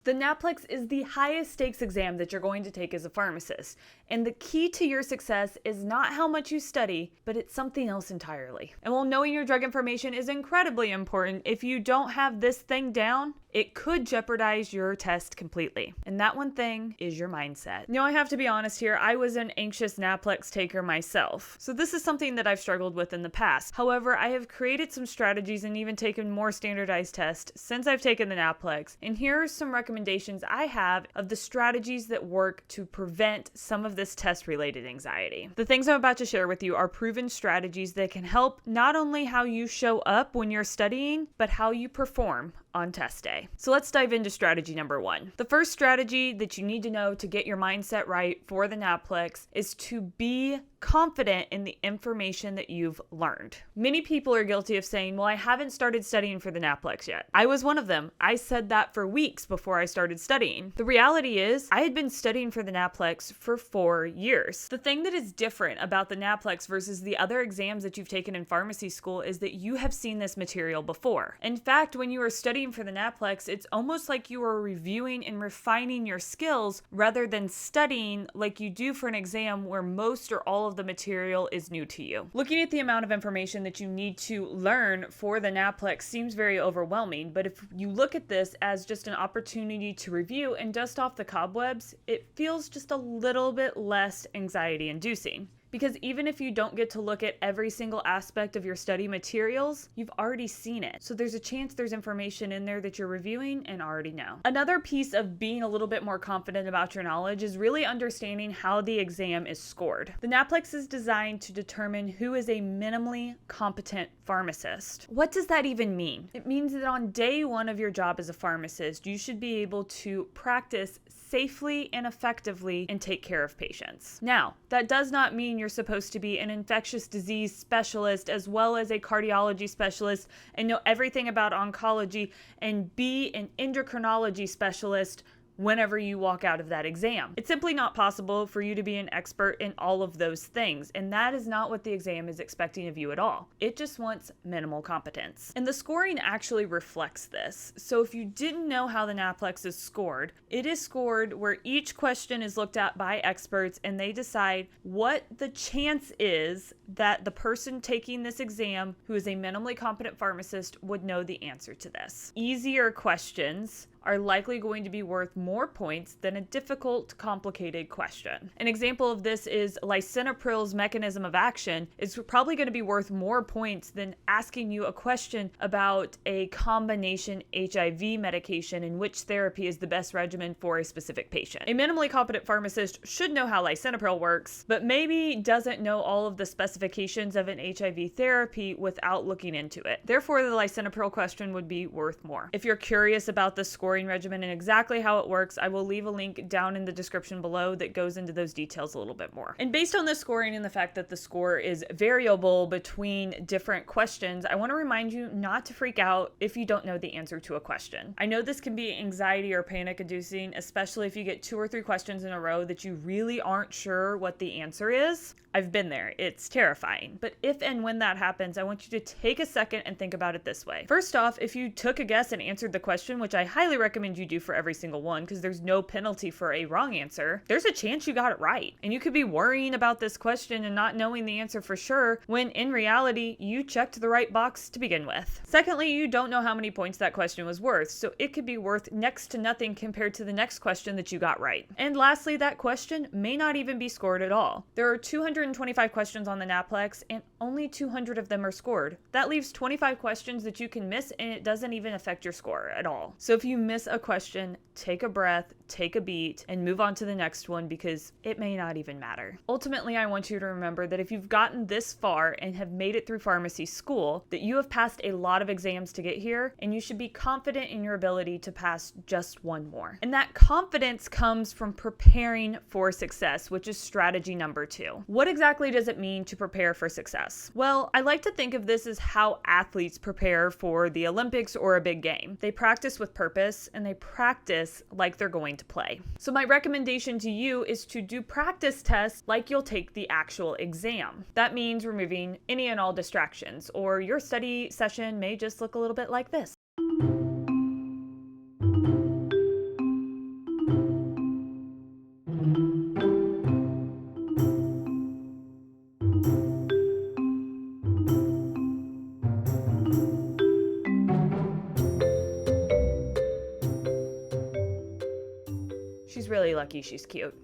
The NAPLEX is the highest stakes exam that you're going to take as a pharmacist, and the key to your success is not how much you study, but it's something else entirely. And while knowing your drug information is incredibly important, if you don't have this thing down, it could jeopardize your test completely. And that one thing is your mindset. Now, I have to be honest here, I was an anxious NAPLEX taker myself, so this is something that I've struggled with in the past. However, I have created some strategies and even taken more standardized tests since I've taken the NAPLEX, and here are some recommendations I have of the strategies that work to prevent some of this test-related anxiety. The things I'm about to share with you are proven strategies that can help not only how you show up when you're studying, but how you perform on test day. So let's dive into strategy number 1. The first strategy that you need to know to get your mindset right for the NAPLEX is to be confident in the information that you've learned. Many people are guilty of saying, well, I haven't started studying for the NAPLEX yet. I was one of them. I said that for weeks before I started studying. The reality is, I had been studying for the NAPLEX for 4 years. The thing that is different about the NAPLEX versus the other exams that you've taken in pharmacy school is that you have seen this material before. In fact, when you are studying for the NAPLEX, it's almost like you are reviewing and refining your skills rather than studying like you do for an exam where most or all of the material is new to you. Looking at the amount of information that you need to learn for the NAPLEX seems very overwhelming, but if you look at this as just an opportunity to review and dust off the cobwebs, it feels just a little bit less anxiety-inducing. Because even if you don't get to look at every single aspect of your study materials, you've already seen it. So there's a chance there's information in there that you're reviewing and already know. Another piece of being a little bit more confident about your knowledge is really understanding how the exam is scored. The NAPLEX is designed to determine who is a minimally competent pharmacist. What does that even mean? It means that on day 1 of your job as a pharmacist, you should be able to practice safely and effectively and take care of patients. Now, that does not mean you're supposed to be an infectious disease specialist as well as a cardiology specialist and know everything about oncology and be an endocrinology specialist whenever you walk out of that exam. It's simply not possible for you to be an expert in all of those things, and that is not what the exam is expecting of you at all. It just wants minimal competence. And the scoring actually reflects this. So if you didn't know how the NAPLEX is scored, it is scored where each question is looked at by experts and they decide what the chance is that the person taking this exam who is a minimally competent pharmacist would know the answer to this. Easier questions are likely going to be worth more points than a difficult, complicated question. An example of this is lisenopril's mechanism of action is probably going to be worth more points than asking you a question about a combination HIV medication and which therapy is the best regimen for a specific patient. A minimally competent pharmacist should know how lisenopril works, but maybe doesn't know all of the specifications of an HIV therapy without looking into it. Therefore, the lisenopril question would be worth more. If you're curious about the scoring regimen and exactly how it works, I will leave a link down in the description below that goes into those details a little bit more. And based on the scoring and the fact that the score is variable between different questions, I want to remind you not to freak out if you don't know the answer to a question. I know this can be anxiety or panic inducing, especially if you get 2 or 3 questions in a row that you really aren't sure what the answer is. I've been there. It's terrifying. But if and when that happens, I want you to take a second and think about it this way. First off, if you took a guess and answered the question, which I highly recommend you do for every single one because there's no penalty for a wrong answer, there's a chance you got it right. And you could be worrying about this question and not knowing the answer for sure when in reality, you checked the right box to begin with. Secondly, you don't know how many points that question was worth, so it could be worth next to nothing compared to the next question that you got right. And lastly, that question may not even be scored at all. There are 225 questions on the NAPLEX and only 200 of them are scored. That leaves 25 questions that you can miss and it doesn't even affect your score at all. So if you miss a question, take a breath, take a beat, and move on to the next one because it may not even matter. Ultimately, I want you to remember that if you've gotten this far and have made it through pharmacy school, that you have passed a lot of exams to get here, and you should be confident in your ability to pass just one more. And that confidence comes from preparing for success, which is strategy number 2. What exactly does it mean to prepare for success? Well, I like to think of this as how athletes prepare for the Olympics or a big game. They practice with purpose and they practice like they're going to play. So my recommendation to you is to do practice tests like you'll take the actual exam. That means removing any and all distractions, or your study session may just look a little bit like this. She's really lucky she's cute.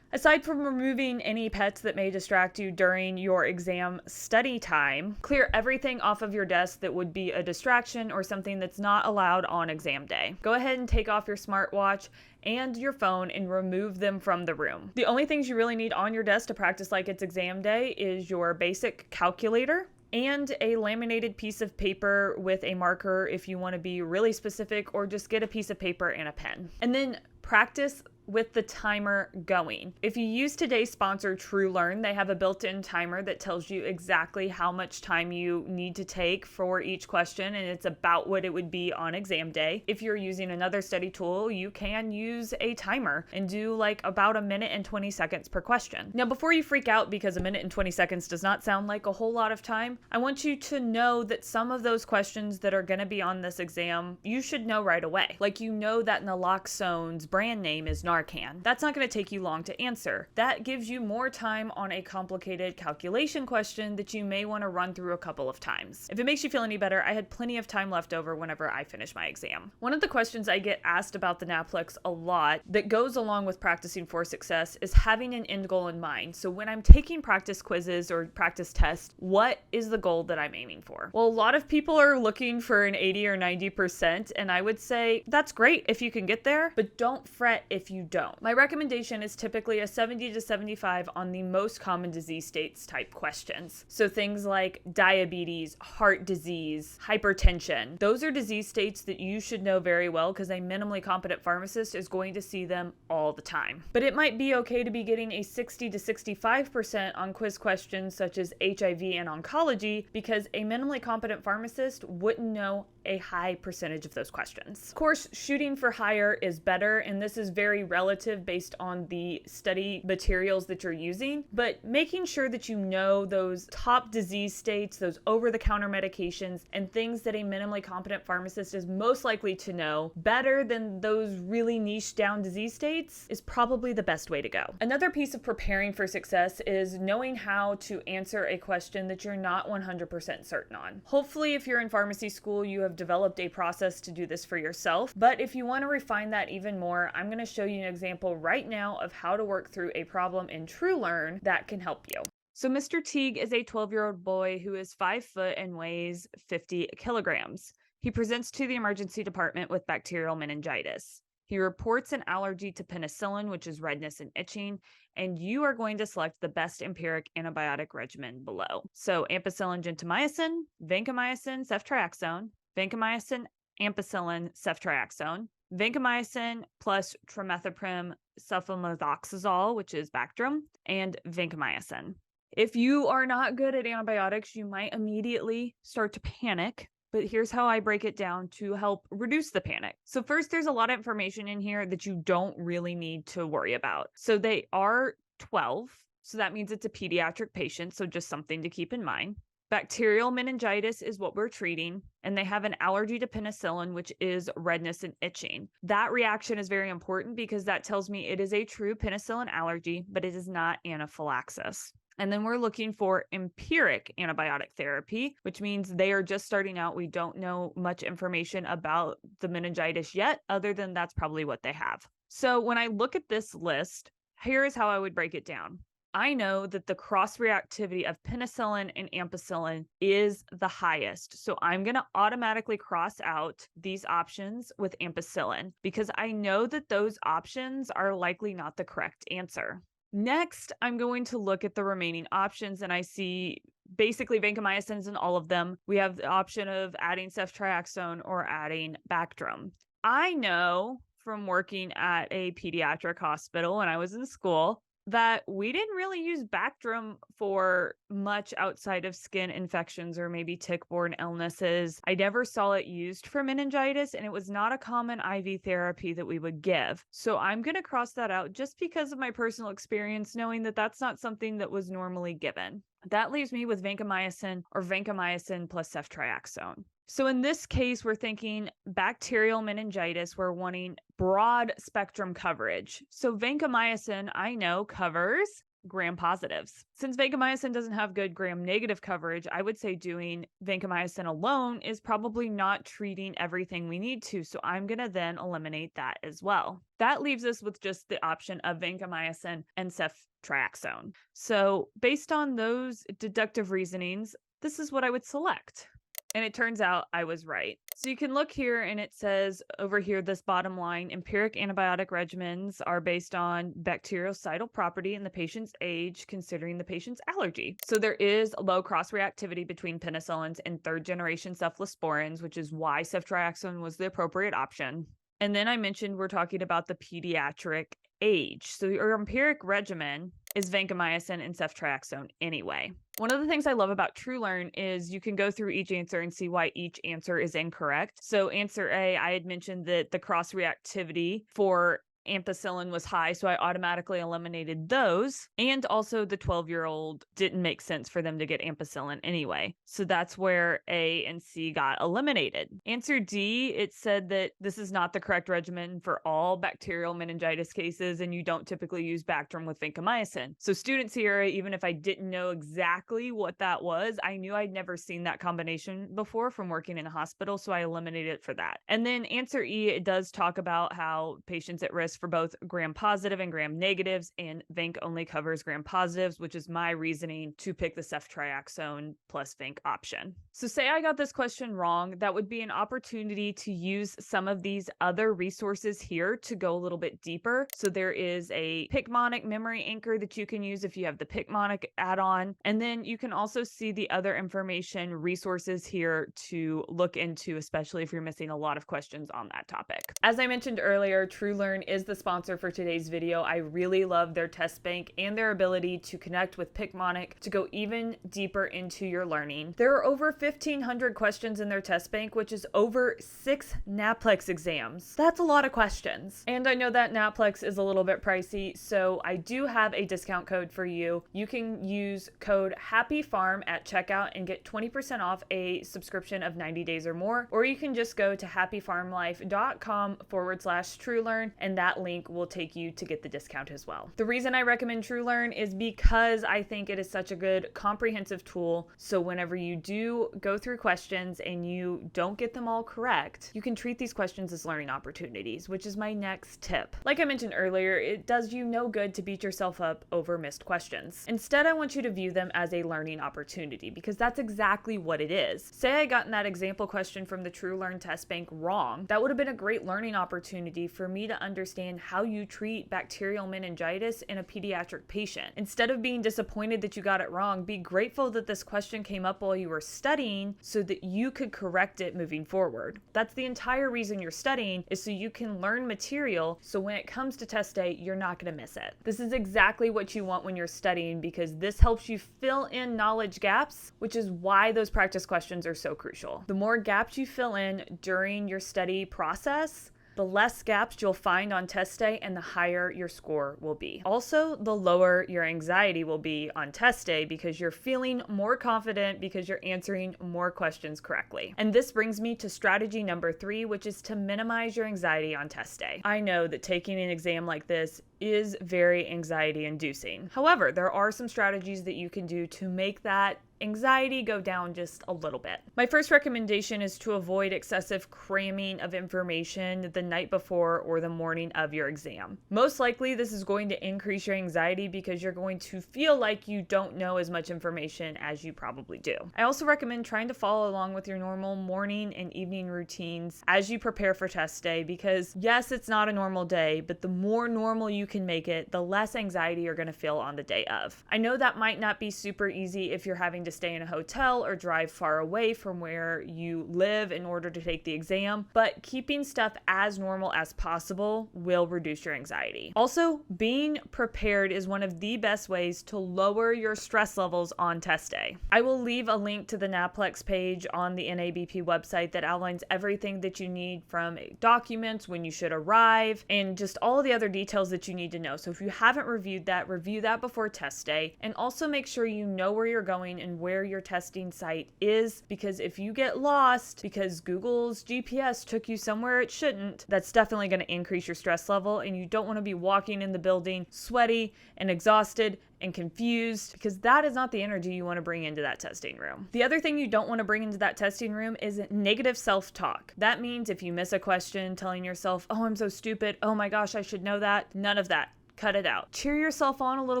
Aside from removing any pets that may distract you during your exam study time, clear everything off of your desk that would be a distraction or something that's not allowed on exam day. Go ahead and take off your smartwatch and your phone and remove them from the room. The only things you really need on your desk to practice like it's exam day is your basic calculator and a laminated piece of paper with a marker if you want to be really specific, or just get a piece of paper and a pen. And then practice with the timer going. If you use today's sponsor, TrueLearn, they have a built-in timer that tells you exactly how much time you need to take for each question, and it's about what it would be on exam day. If you're using another study tool, you can use a timer and do like about a minute and 20 seconds per question. Now, before you freak out because a minute and 20 seconds does not sound like a whole lot of time, I want you to know that some of those questions that are going to be on this exam, you should know right away. Like, you know that naloxone's brand name is Narcan. That's not going to take you long to answer. That gives you more time on a complicated calculation question that you may want to run through a couple of times. If it makes you feel any better, I had plenty of time left over whenever I finished my exam. One of the questions I get asked about the NAPLEX a lot that goes along with practicing for success is having an end goal in mind. So when I'm taking practice quizzes or practice tests, what is the goal that I'm aiming for? Well, a lot of people are looking for an 80 or 90%, and I would say that's great if you can get there, but don't fret if you don't. My recommendation is typically a 70 to 75 on the most common disease states type questions. So things like diabetes, heart disease, hypertension. Those are disease states that you should know very well because a minimally competent pharmacist is going to see them all the time. But it might be okay to be getting a 60 to 65% on quiz questions such as HIV and oncology, because a minimally competent pharmacist wouldn't know a high percentage of those questions. Of course, shooting for higher is better, and this is very relative based on the study materials that you're using, but making sure that you know those top disease states, those over-the-counter medications, and things that a minimally competent pharmacist is most likely to know better than those really niche down disease states is probably the best way to go. Another piece of preparing for success is knowing how to answer a question that you're not 100% certain on. Hopefully, if you're in pharmacy school, you have developed a process to do this for yourself, but if you want to refine that even more, I'm going to show you an example right now of how to work through a problem in TrueLearn that can help you. So Mr. Teague is a 12-year-old boy who is 5 foot and weighs 50 kilograms. He presents to the emergency department with bacterial meningitis. He reports an allergy to penicillin, which is redness and itching, and you are going to select the best empiric antibiotic regimen below. So ampicillin, gentamicin, vancomycin, ceftriaxone, vancomycin, ampicillin, ceftriaxone, vancomycin plus trimethoprim sulfamethoxazole, which is Bactrim, and vancomycin. If you are not good at antibiotics, you might immediately start to panic, but here's how I break it down to help reduce the panic. So first, there's a lot of information in here that you don't really need to worry about. So they are 12, so that means it's a pediatric patient, so just something to keep in mind. Bacterial meningitis is what we're treating, and they have an allergy to penicillin, which is redness and itching. That reaction is very important because that tells me it is a true penicillin allergy, but it is not anaphylaxis. And then we're looking for empiric antibiotic therapy, which means they are just starting out. We don't know much information about the meningitis yet, other than that's probably what they have. So when I look at this list, here is how I would break it down. I know that the cross-reactivity of penicillin and ampicillin is the highest. So I'm going to automatically cross out these options with ampicillin because I know that those options are likely not the correct answer. Next, I'm going to look at the remaining options, and I see basically vancomycins in all of them. We have the option of adding ceftriaxone or adding Bactrim. I know from working at a pediatric hospital when I was in school that we didn't really use Bactrim for much outside of skin infections or maybe tick-borne illnesses. I never saw it used for meningitis, and it was not a common IV therapy that we would give. So I'm going to cross that out just because of my personal experience, knowing that that's not something that was normally given. That leaves me with vancomycin or vancomycin plus ceftriaxone. So in this case, we're thinking bacterial meningitis. We're wanting broad spectrum coverage. So vancomycin, I know, covers gram-positives. Since vancomycin doesn't have good gram-negative coverage, I would say doing vancomycin alone is probably not treating everything we need to, so I'm going to then eliminate that as well. That leaves us with just the option of vancomycin and ceftriaxone. So based on those deductive reasonings, this is what I would select. And it turns out I was right. So you can look here and it says over here, this bottom line, empiric antibiotic regimens are based on bactericidal property in the patient's age, considering the patient's allergy. So there is low cross-reactivity between penicillins and third-generation cephalosporins, which is why ceftriaxone was the appropriate option. And then I mentioned we're talking about the pediatric age. So your empiric regimen is vancomycin and ceftriaxone anyway. One of the things I love about TrueLearn is you can go through each answer and see why each answer is incorrect. So answer A, I had mentioned that the cross-reactivity for ampicillin was high, so I automatically eliminated those. And also the 12-year-old didn't make sense for them to get ampicillin anyway. So that's where A and C got eliminated. Answer D, it said that this is not the correct regimen for all bacterial meningitis cases, and you don't typically use Bactrim with vancomycin. So students here, even if I didn't know exactly what that was, I knew I'd never seen that combination before from working in a hospital, so I eliminated it for that. And then answer E, it does talk about how patients at risk for both gram-positive and gram-negatives, and Vanc only covers gram-positives, which is my reasoning to pick the ceftriaxone plus Vanc option. So say I got this question wrong, that would be an opportunity to use some of these other resources here to go a little bit deeper. So there is a Picmonic memory anchor that you can use if you have the Picmonic add-on, and then you can also see the other information resources here to look into, especially if you're missing a lot of questions on that topic. As I mentioned earlier, TrueLearn is the sponsor for today's video. I really love their test bank and their ability to connect with Picmonic to go even deeper into your learning. There are over 1,500 questions in their test bank, which is over 6 NAPLEX exams. That's a lot of questions. And I know that NAPLEX is a little bit pricey, so I do have a discount code for you. You can use code HAPPYPHARM at checkout and get 20% off a subscription of 90 days or more, or you can just go to happypharmlife.com/TrueLearn, and that link will take you to get the discount as well. The reason I recommend TrueLearn is because I think it is such a good comprehensive tool. So whenever you do go through questions and you don't get them all correct, you can treat these questions as learning opportunities, which is my next tip. Like I mentioned earlier, it does you no good to beat yourself up over missed questions. Instead, I want you to view them as a learning opportunity, because that's exactly what it is. Say I gotten that example question from the TrueLearn test bank wrong, that would have been a great learning opportunity for me to understand how you treat bacterial meningitis in a pediatric patient. Instead of being disappointed that you got it wrong, be grateful that this question came up while you were studying so that you could correct it moving forward. That's the entire reason you're studying, is so you can learn material, so when it comes to test day, you're not going to miss it. This is exactly what you want when you're studying, because this helps you fill in knowledge gaps, which is why those practice questions are so crucial. The more gaps you fill in during your study process, the less gaps you'll find on test day and the higher your score will be. Also, the lower your anxiety will be on test day, because you're feeling more confident because you're answering more questions correctly. And this brings me to strategy number 3, which is to minimize your anxiety on test day. I know that taking an exam like this is very anxiety inducing. However, there are some strategies that you can do to make that anxiety go down just a little bit. My first recommendation is to avoid excessive cramming of information the night before or the morning of your exam. Most likely, this is going to increase your anxiety because you're going to feel like you don't know as much information as you probably do. I also recommend trying to follow along with your normal morning and evening routines as you prepare for test day, because yes, it's not a normal day, but the more normal you can make it, the less anxiety you're going to feel on the day of. I know that might not be super easy if you're having to stay in a hotel or drive far away from where you live in order to take the exam, but keeping stuff as normal as possible will reduce your anxiety. Also, being prepared is one of the best ways to lower your stress levels on test day. I will leave a link to the NAPLEX page on the NABP website that outlines everything that you need, from documents, when you should arrive, and just all the other details that you need to know. So if you haven't reviewed that, review that before test day, and also make sure you know where you're going and on where your testing site is, because if you get lost because Google's GPS took you somewhere it shouldn't, that's definitely going to increase your stress level, and you don't want to be walking in the building sweaty and exhausted and confused, because that is not the energy you want to bring into that testing room. The other thing you don't want to bring into that testing room is negative self-talk. That means if you miss a question, telling yourself, oh, I'm so stupid, oh my gosh, I should know that. None of that. Cut it out. Cheer yourself on a little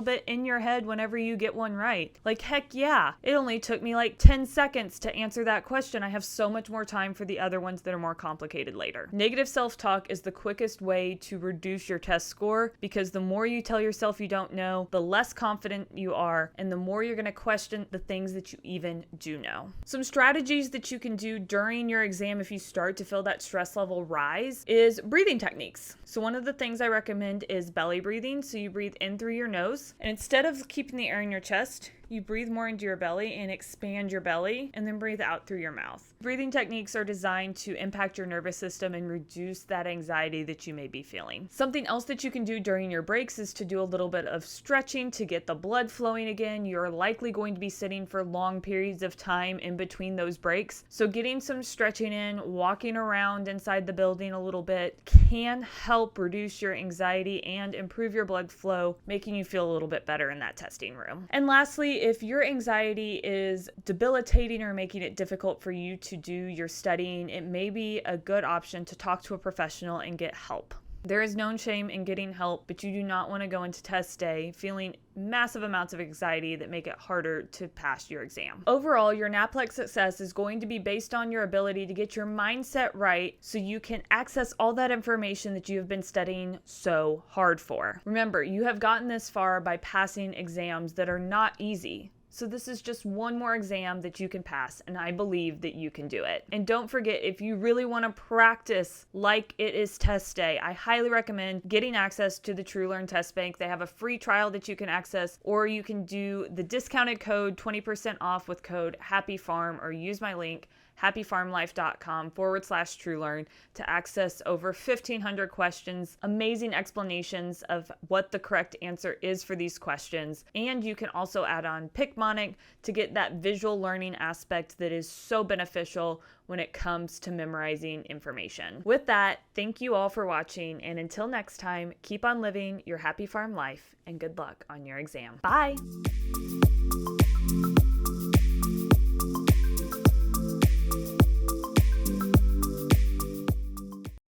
bit in your head whenever you get one right. Like, heck yeah, it only took me like 10 seconds to answer that question. I have so much more time for the other ones that are more complicated later. Negative self-talk is the quickest way to reduce your test score, because the more you tell yourself you don't know, the less confident you are, and the more you're going to question the things that you even do know. Some strategies that you can do during your exam if you start to feel that stress level rise is breathing techniques. So one of the things I recommend is belly breathing. So you breathe in through your nose, and instead of keeping the air in your chest, you breathe more into your belly and expand your belly, and then breathe out through your mouth. Breathing techniques are designed to impact your nervous system and reduce that anxiety that you may be feeling. Something else that you can do during your breaks is to do a little bit of stretching to get the blood flowing again. You're likely going to be sitting for long periods of time in between those breaks. So getting some stretching in, walking around inside the building a little bit can help reduce your anxiety and improve your blood flow, making you feel a little bit better in that testing room. And lastly, if your anxiety is debilitating or making it difficult for you to do your studying, it may be a good option to talk to a professional and get help. There is no shame in getting help, but you do not want to go into test day feeling massive amounts of anxiety that make it harder to pass your exam. Overall, your NAPLEX success is going to be based on your ability to get your mindset right so you can access all that information that you have been studying so hard for. Remember, you have gotten this far by passing exams that are not easy. So this is just one more exam that you can pass, and I believe that you can do it. And don't forget, if you really want to practice like it is test day, I highly recommend getting access to the TrueLearn test bank. They have a free trial that you can access, or you can do the discounted code 20% off with code HAPPYPHARM, or use my link happyfarmlife.com/TrueLearn to access over 1,500 questions, amazing explanations of what the correct answer is for these questions. And you can also add on Picmonic to get that visual learning aspect that is so beneficial when it comes to memorizing information. With that, thank you all for watching, and until next time, keep on living your happy farm life, and good luck on your exam. Bye!